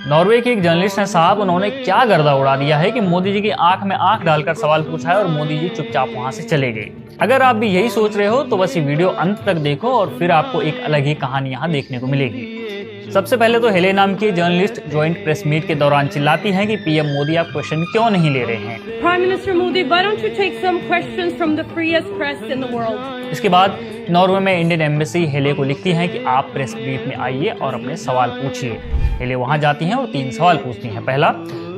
Norway के एक journalist हैं साहब, उन्होंने क्या गर्दा उड़ा दिया है कि मोदी जी की आंख में आंख डालकर सवाल पूछा है और मोदी जी चुपचाप वहां से चले गए। अगर आप भी यही सोच रहे हो तो बस ये वीडियो अंत तक देखो और फिर आपको एक अलग ही कहानी यहाँ देखने को मिलेगी। सबसे पहले तो हेले नाम की जर्नलिस्ट ज्वाइंट प्रेस मीट के दौरान चिल्लाती हैं कि पीएम मोदी आप क्वेश्चन क्यों नहीं ले रहे हैं। Prime minister Modi, why don't you take some questions from the freest press in the world? इसके बाद नॉर्वे में इंडियन एम्बेसी हेले को लिखती है कि आप प्रेस ब्रीफ में आइए और अपने सवाल पूछिए। हेले वहां जाती हैं और 3 सवाल पूछती हैं। पहला,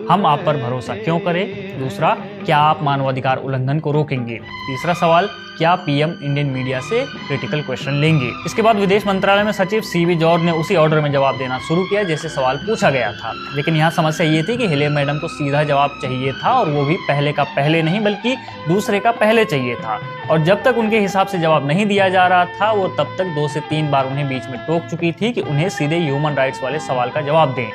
हम आप पर भरोसा क्यों करें। दूसरा, क्या आप मानवाधिकार उल्लंघन को रोकेंगे। तीसरा सवाल, क्या पीएम इंडियन मीडिया से क्रिटिकल क्वेश्चन लेंगे। इसके बाद विदेश मंत्रालय में सचिव सीवी जॉर्ज ने उसी ऑर्डर में जवाब देना शुरू किया जैसे सवाल पूछा गया था। लेकिन यहाँ समस्या ये थी कि हेले मैडम को सीधा जवाब चाहिए था और वो भी पहले का पहले नहीं बल्कि दूसरे का पहले चाहिए था। और जब तक उनके हिसाब से जवाब नहीं दिया जा रहा था वो तब तक 2 से 3 बार उन्हें बीच में टोक चुकी थी कि उन्हें सीधे ह्यूमन राइट्स वाले सवाल का जवाब दें।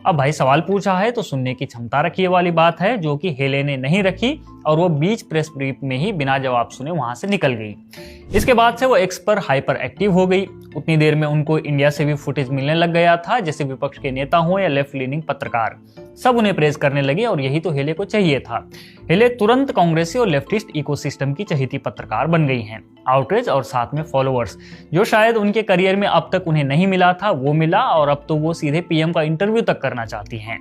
अब भाई सवाल पूछा है तो सुनने की क्षमता रखिए वाली बात है, जो कि हेले ने नहीं रखी और वो बीच प्रेस ब्रीफ में ही बिना जवाब सुने वहां से निकल गई। इसके बाद से वो एक्स पर हाइपर एक्टिव हो गई। उतनी देर में उनको इंडिया से भी फुटेज मिलने लग गया था, जैसे विपक्ष के नेता हो या लेफ्ट लीनिंग पत्रकार, सब उन्हें प्रेज करने लगे और यही तो हेले को चाहिए था। हेले तुरंत कांग्रेसी और लेफ्टिस्ट इकोसिस्टम की चहेती पत्रकार बन गई हैं। आउटरीच और साथ में फॉलोअर्स, जो शायद उनके करियर में अब तक उन्हें नहीं मिला था, वो मिला और अब तो वो सीधे पीएम का इंटरव्यू तक करना चाहती हैं।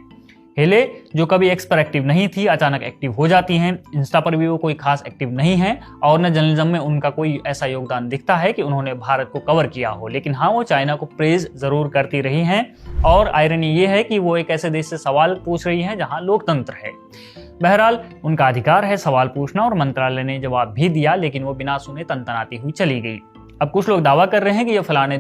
हेले जो कभी एक्स पर एक्टिव नहीं थी अचानक एक्टिव हो जाती हैं। इंस्टा पर भी वो कोई खास एक्टिव नहीं है और न जर्नलिज्म में उनका कोई ऐसा योगदान दिखता है कि उन्होंने भारत को कवर किया हो। लेकिन हाँ, वो चाइना को प्रेज जरूर करती रही हैं और आयरनी ये है कि वो एक ऐसे देश से सवाल पूछ रही हैं जहाँ लोकतंत्र है। बहरहाल उनका अधिकार है सवाल पूछना और मंत्रालय ने जवाब भी दिया, लेकिन वो बिना सुने तनतनाती हुई चली गई। अब कुछ लोग दावा कर रहे हैं कि ये फलाने